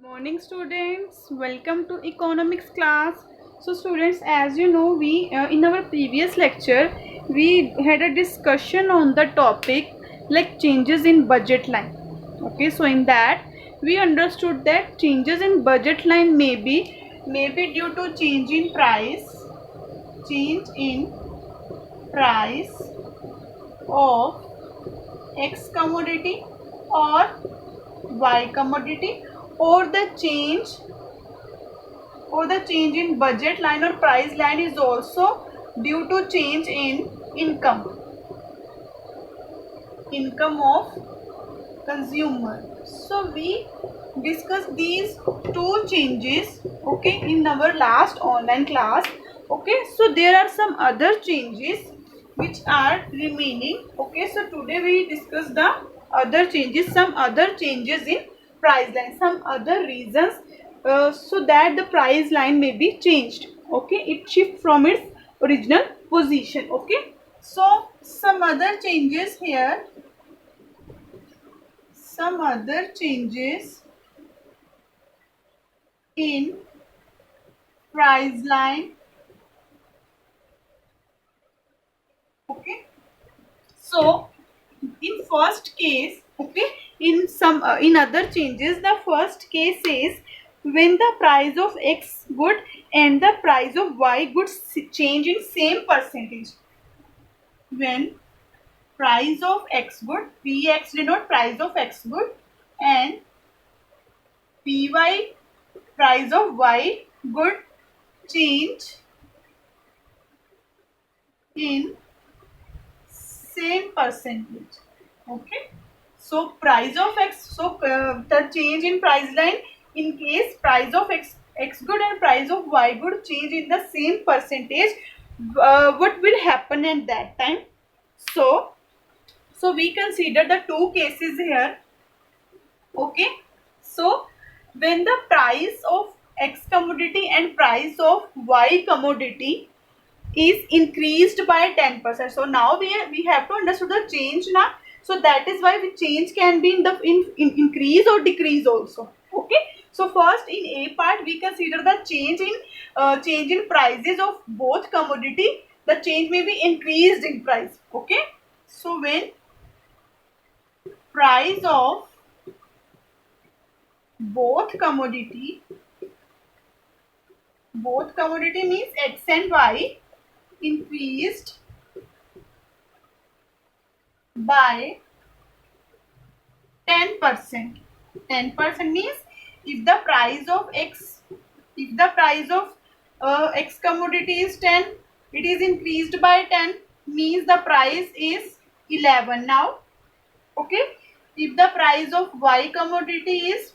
Morning students, welcome to economics class. So students, as you know, we in our previous lecture we had a discussion on the topic like changes in budget line. Okay, so in that we understood that changes in budget line may be due to change in price of X commodity or Y commodity, or the change in budget line or price line is also due to change in income of consumer. So we discussed these two changes, okay, in our last online class. Okay, so there are some other changes which are remaining. Okay, so today we discuss the other changes, some other changes in price line, some other reasons so that the price line may be changed. Okay, it shift from its original position. Okay, so some other changes in price line. Okay, so in first case, okay, in other changes, the first case is when the price of X good and the price of Y good change in same percentage. When price of X good, Px denote price of X good, and Py price of Y good change in same percentage. Okay, so price of X, so the change in price line in case price of X good and price of Y good change in the same percentage, what will happen at that time? So we consider the two cases here. Okay, so when the price of X commodity and price of Y commodity is increased by 10%. So now we have to understand the change now. So that is why the change can be in increase or decrease also. Okay, so first in A part we consider the change in prices of both commodity. The change may be increased in price. Okay, so when price of both commodity means X and Y increased by 10%. 10% means if the price of X commodity is 10, it is increased by 10, means the price is 11 now. Okay, if the price of Y commodity is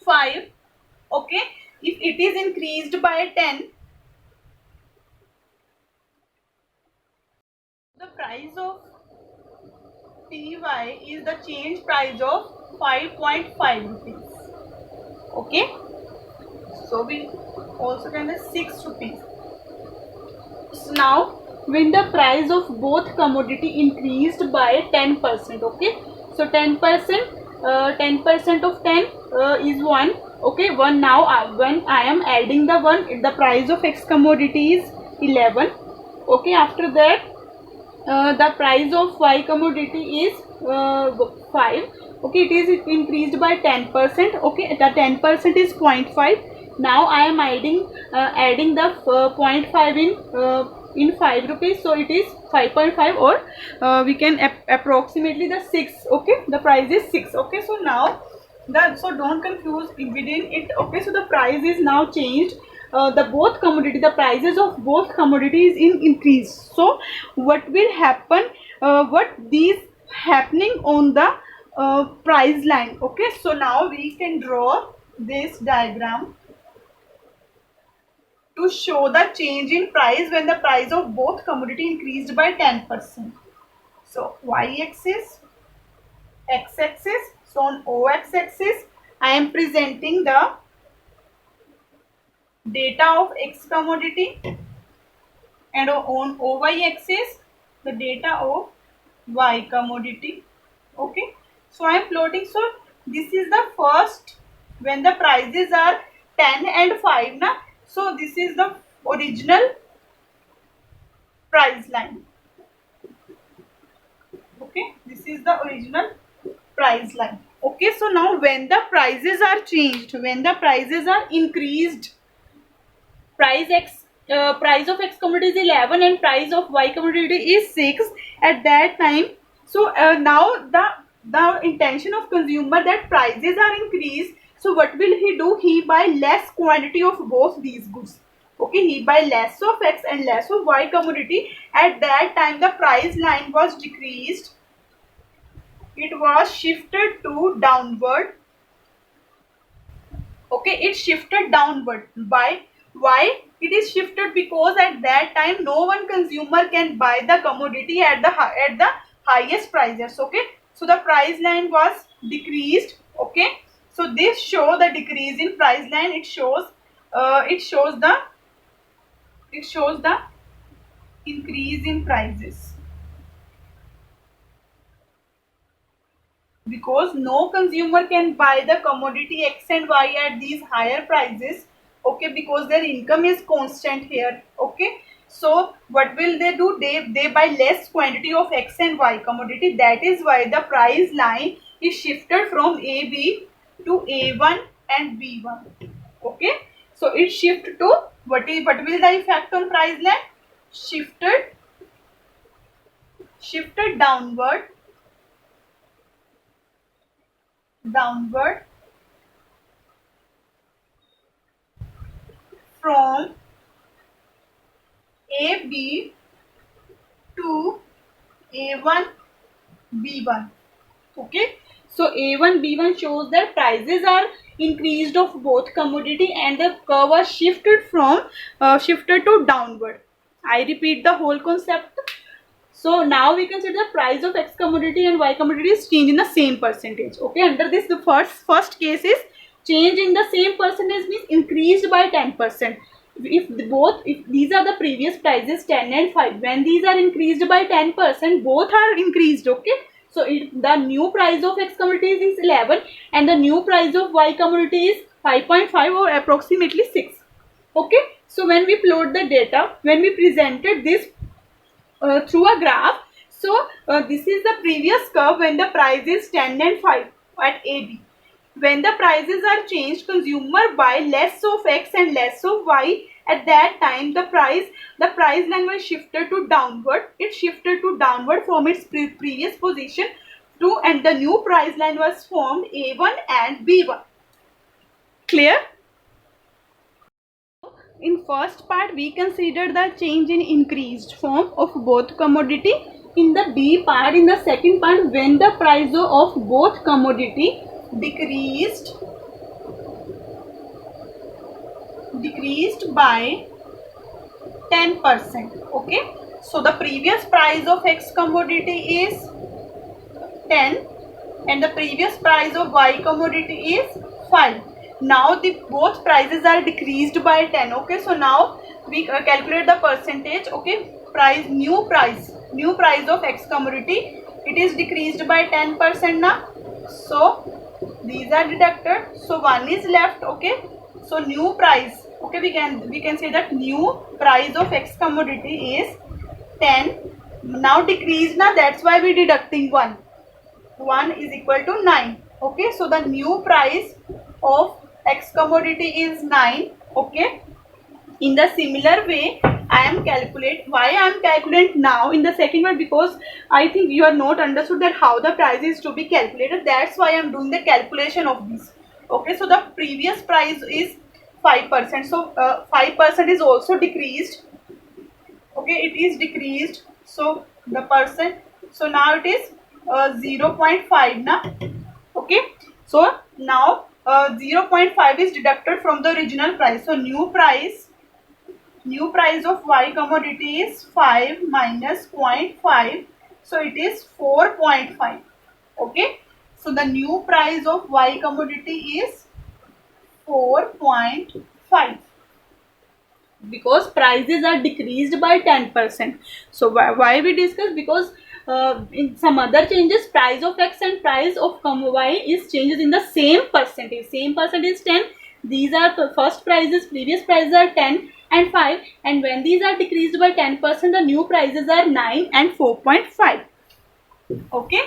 5, okay, if it is increased by 10, the price of Py is the change price of 5.5 rupees. Okay, so we also can the 6 rupees. So now when the price of both commodity increased by 10%, okay, so 10% 10% of 10 is 1. Okay, 1. Now when I am adding the 1, the price of X commodity is 11. Okay, after that the price of Y commodity is 5. Okay, it is increased by 10%. Okay, the 10% is 0.5. Now I am adding the 0.5 in 5 rupees, so it is 5.5, or we can approximately the 6. Okay, the price is 6. Okay, so now so don't confuse within it. Okay, so the price is now changed. The prices of both commodities in increase. So what will happen? What these happening on the price line? Okay, so now we can draw this diagram to show the change in price when the price of both commodity increased by 10%. So y-axis, x-axis. So on o-x-axis, I am presenting the data of X commodity, and on OY axis the data of Y commodity. Okay, so I am plotting. So this is the first when the prices are 10 and 5 na, so this is the original price line. Okay, this is the original price line. Okay, so now when the prices are changed, when the prices are increased, price of X commodity is 11 and price of Y commodity is 6 at that time. So now the intention of consumer that prices are increased. So what will he do? He buy less quantity of both these goods. Okay, he buy less of X and less of Y commodity. At that time the price line was decreased. It was shifted to downward. Okay, it shifted downward. By why it is shifted? Because at that time no one consumer can buy the commodity at the highest prices. Okay, so the price line was decreased. Okay, so this show the decrease in price line. It shows the increase in prices, because no consumer can buy the commodity X and Y at these higher prices. Okay, because their income is constant here. Okay, so what will they do? They buy less quantity of X and Y commodity. That is why the price line is shifted from AB to A1 and B1. Okay, so it shift to what will the effect on price line? Shifted downward from AB to A1 B1. Okay, so A1 B1 shows that prices are increased of both commodity and the curve was shifted to downward. I repeat the whole concept. So now we can see the price of X commodity and Y commodity is change in the same percentage. Okay, under this the first case is change in the same percentage means increased by 10%. If these are the previous prices 10 and 5, when these are increased by 10%, both are increased. Okay, so the new price of X commodity is 11 and the new price of Y commodity is 5.5 or approximately 6. Okay, so when we plot the data, when we presented this through a graph, so this is the previous curve when the price is 10 and 5 at AB. When the prices are changed, consumer buy less of X and less of Y. At that time the price line was shifted to downward. It shifted to downward from its previous position to, and the new price line was formed, A1 and B1. Clear? In first part we considered the change in increased form of both commodity. In the B part, in the second part, when the price of both commodity decreased by 10%. Okay, so the previous price of X commodity is 10 and the previous price of Y commodity is 5. Now the both prices are decreased by 10. Okay, so now we calculate the percentage. Okay, new price of X commodity, it is decreased by 10% now. So these are deducted, so 1 is left. Okay, so new price. Okay, we can say that new price of X commodity is 10. Now decreased now, that's why we deducting 1. 1 is equal to 9. Okay, so the new price of X commodity is 9. Okay, in the similar way I am calculate. Why I am calculate now in the second one? Because I think you are not understood that how the price is to be calculated. That's why I am doing the calculation of this. Okay, so the previous price is 5%. So 5% is also decreased. Okay, it is decreased. So the percent. So now it is 0.5 now. Okay, so now 0.5 is deducted from the original price. So new price of Y commodity is 5 minus 0.5. So it is 4.5. Okay, so the new price of Y commodity is 4.5 because prices are decreased by 10%. So why we discuss? Because in some other changes, price of X and price of Y is changes in the same percentage. Same percentage 10. These are the first prices, previous prices are 10 and 5, and when these are decreased by 10%, the new prices are 9 and 4.5. Okay,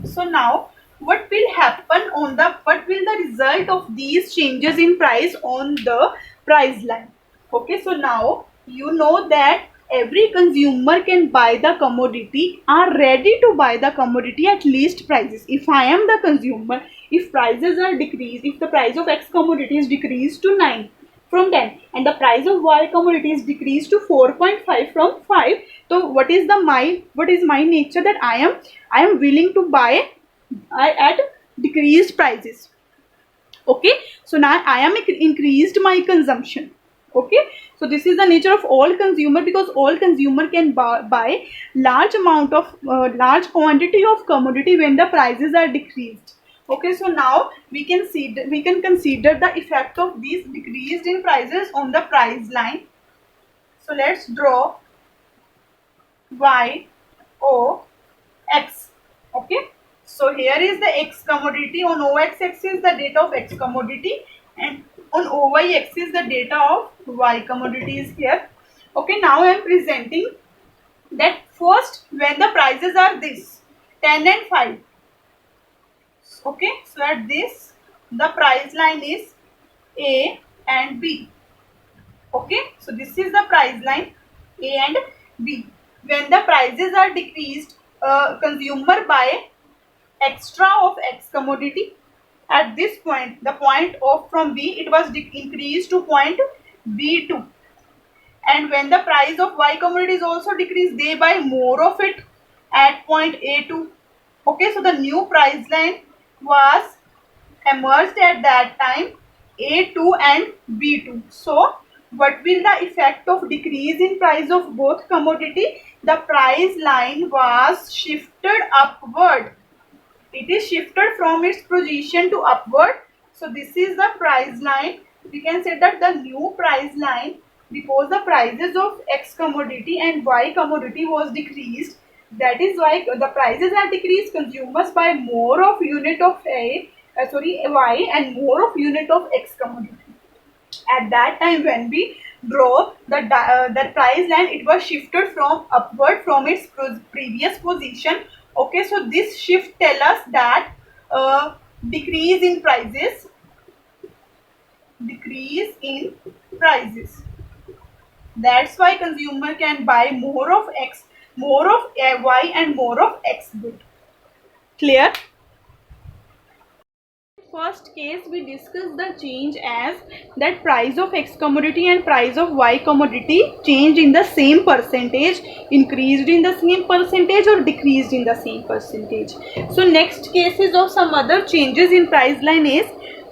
so now what will happen on the, what will the result of these changes in price on the price line? Okay, so now you know that every consumer can buy the commodity, are ready to buy the commodity at least prices. If I am the consumer, if prices are decreased, if the price of X commodity is decreased to 9 from 10 and the price of Y commodity is decreased to 4.5 from 5, so what is my nature, that I am willing to buy at decreased prices. Okay, so now I am increased my consumption. Okay, so this is the nature of all consumer, because all consumer can buy large amount of large quantity of commodity when the prices are decreased. Okay, so now we can consider the effect of these decreased in prices on the price line. So let's draw Y O X. Okay, so here is the X commodity. On OX axis the data of X commodity, and on OY axis the data of Y commodity is here. Okay, now I am presenting that first when the prices are this 10 and 5. Okay, so at this the price line is A and B. Okay, so this is the price line A and B. When the prices are decreased, consumer buy extra of X commodity. At this point, the point of from B, it was increased to point B2. And when the price of Y commodity is also decreased, they buy more of it at point A2. Okay, so the new price line was emerged at that time, A2 and B2. So what will the effect of decrease in price of both commodity? The price line was shifted upward. It is shifted from its position to upward. So this is the price line. We can say that the new price line, because the prices of X commodity and Y commodity was decreased, that is why the prices are decreased, consumers buy more of unit of Y and more of unit of X commodity. At that time when we draw the price line, it was shifted from upward from its previous position. Okay, so this shift tell us that decrease in prices. That's why consumer can buy more of X, more of Y and more of X good. Clear? First case we discussed the change as that price of X commodity and price of Y commodity changed in the same percentage, increased in the same percentage or decreased in the same percentage. So next cases of some other changes in price line is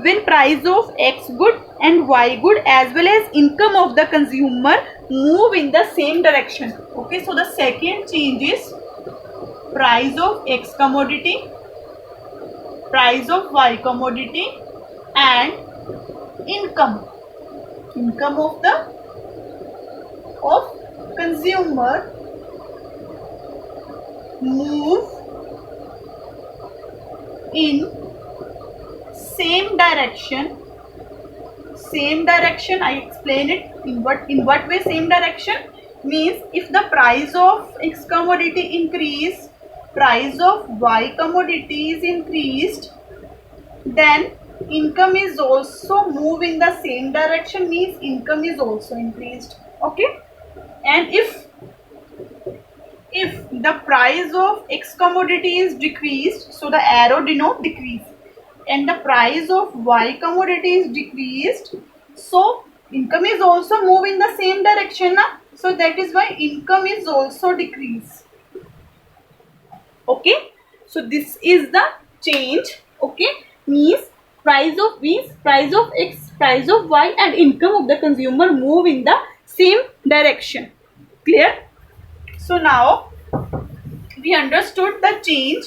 when price of X good and Y good as well as income of the consumer move in the same direction. Okay, so the second change is price of X commodity, price of Y commodity and income of consumer move in same direction. I explain it in what way same direction means. If the price of X commodity increase, price of Y commodity is increased, then income is also move in the same direction, means income is also increased. Okay, and if the price of X commodity is decreased, so the arrow denote decrease, and the price of Y commodity is decreased, so income is also move in the same direction, so that is why income is also decrease. Okay, so this is the change. Okay, means price of X, price of Y and income of the consumer move in the same direction. Clear? So now we understood the change.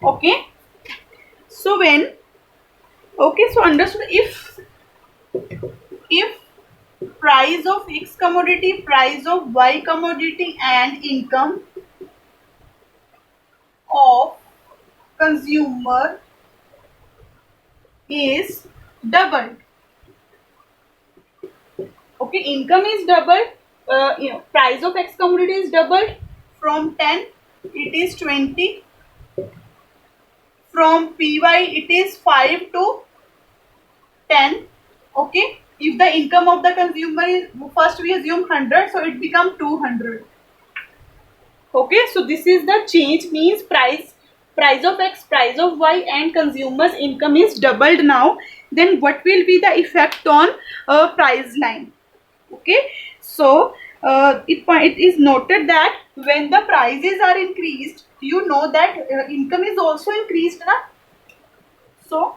Okay, so understood if price of X commodity, price of Y commodity and income of consumer is doubled. Okay, income is doubled. Price of X commodity is doubled. From 10, it is 20. From PY, it is 5 to 10. Okay, if the income of the consumer is, first we assume 100, so it becomes 200. Okay, so this is the change, means price of X, price of Y, and consumer's income is doubled now. Then what will be the effect on price line? Okay, so it is noted that when the prices are increased, you know that income is also increased, na? So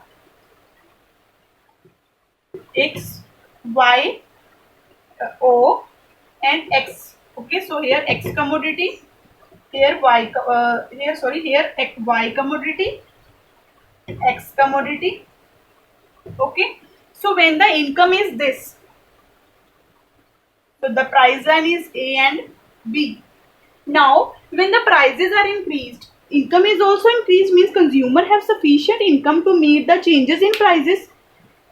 X, Y, O, and X. Okay, so here X commodity, here Y, here Y commodity, X commodity. Okay, so when the income is this, so the price line is A and B. Now, when the prices are increased, income is also increased, means consumer have sufficient income to meet the changes in prices.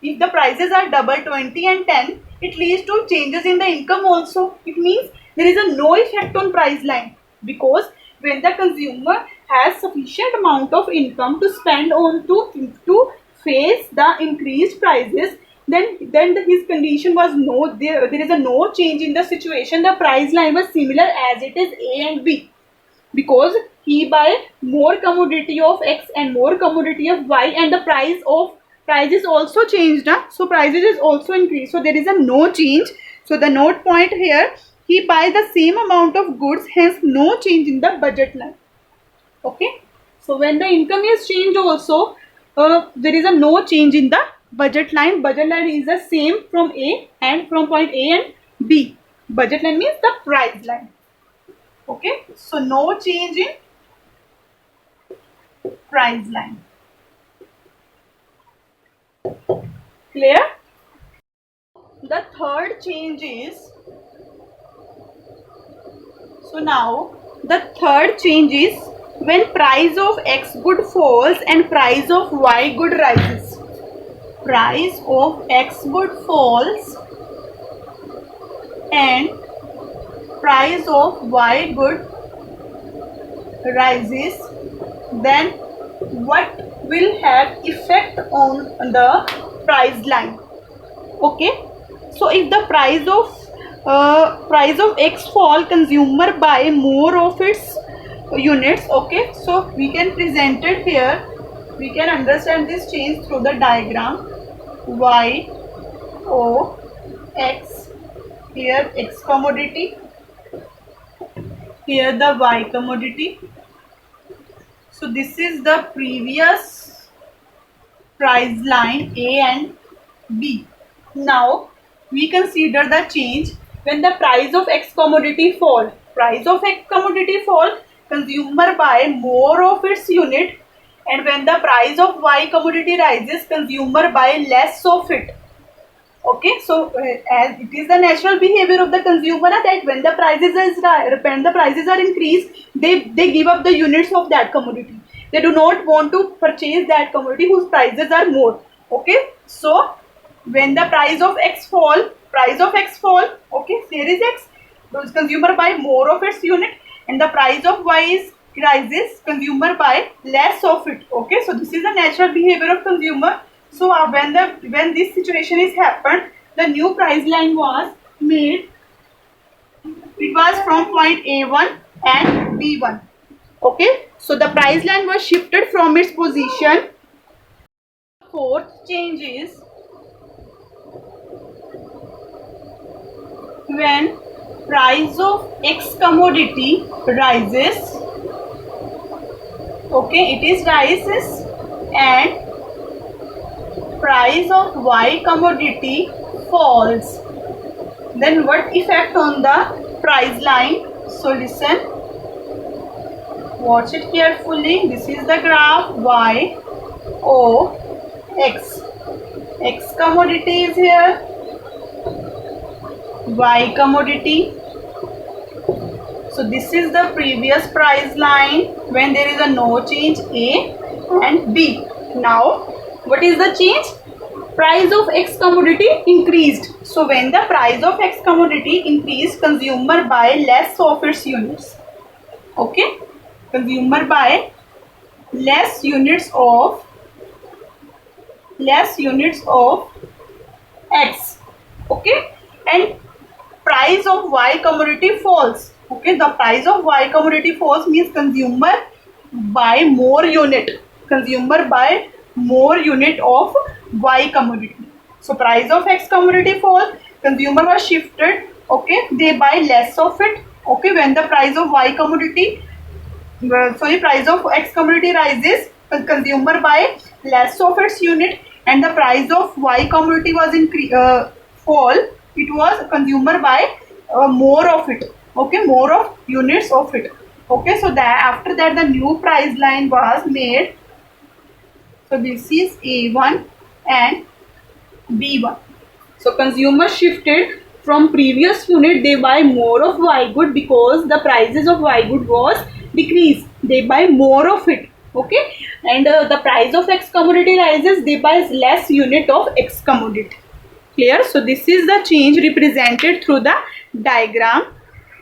If the prices are double, 20 and 10, it leads to changes in the income also. It means there is a no effect on price line, because when the consumer has sufficient amount of income to spend on to face the increased prices, then his condition was no, there is a no change in the situation. The price line was similar as it is A and B, because he buy more commodity of X and more commodity of Y, and the prices also changed, so prices is also increased, so there is a no change. So the note point here, he buy the same amount of goods, hence no change in the budget line. Okay, so when the income is changed also, there is a no change in the budget line. Budget line is the same from A and from point A and B. Budget line means the price line. Okay, so no change in price line. Clear? The third change is, so now the third change is when price of X good falls and price of Y good rises. Price of X good falls and price of Y good rises, then what will have effect on the price line? Okay, so if the price of X fall, consumer buy more of its units. Okay, so we can present it here. We can understand this change through the diagram. Y, O, X. Here X commodity, here the Y commodity. So this is the previous price line A and B. Now we consider the change when the price of X commodity fall. Price of X commodity fall, consumer buy more of its unit, and when the price of Y commodity rises, consumer buy less of it. Okay, so as it is the natural behavior of the consumer that when the prices are increased, they give up the units of that commodity. They do not want to purchase that commodity whose prices are more. Okay, so when the price of X fall, okay, here is X, those consumer buy more of its unit, and the price of Y rises, consumer buy less of it. Okay, so this is the natural behavior of consumer. So when this situation is happened, the new price line was made. It was from point A1 and B1. Okay, so the price line was shifted from its position. Fourth change is when price of X commodity rises. Okay, it is rises, and price of Y commodity falls. Then what effect on the price line? So listen, watch it carefully. This is the graph Y, O, X. X commodity is here, Y commodity. So this is the previous price line when there is a no change, A and B. Now what is the change? Price of X commodity increased. So when the price of X commodity increased, consumer buy less of its units. Okay, consumer buy less units of X. Okay, and price of Y commodity falls. Okay, the price of Y commodity falls means consumer buy more unit. Consumer buy more unit of Y commodity. So price of X commodity falls, consumer was shifted. Okay, they buy less of it. Okay, when the price of Y commodity, price of X commodity rises, consumer buy less of its unit, and the price of Y commodity was fall. It was consumer buy more of it. Okay, more of units of it. Okay, so that after that the new price line was made. So this is A1 and B1. So consumer shifted from previous unit, they buy more of Y good because the prices of Y good was decreased. They buy more of it. Okay, and the price of X commodity rises, they buy less unit of X commodity. Clear? So this is the change represented through the diagram.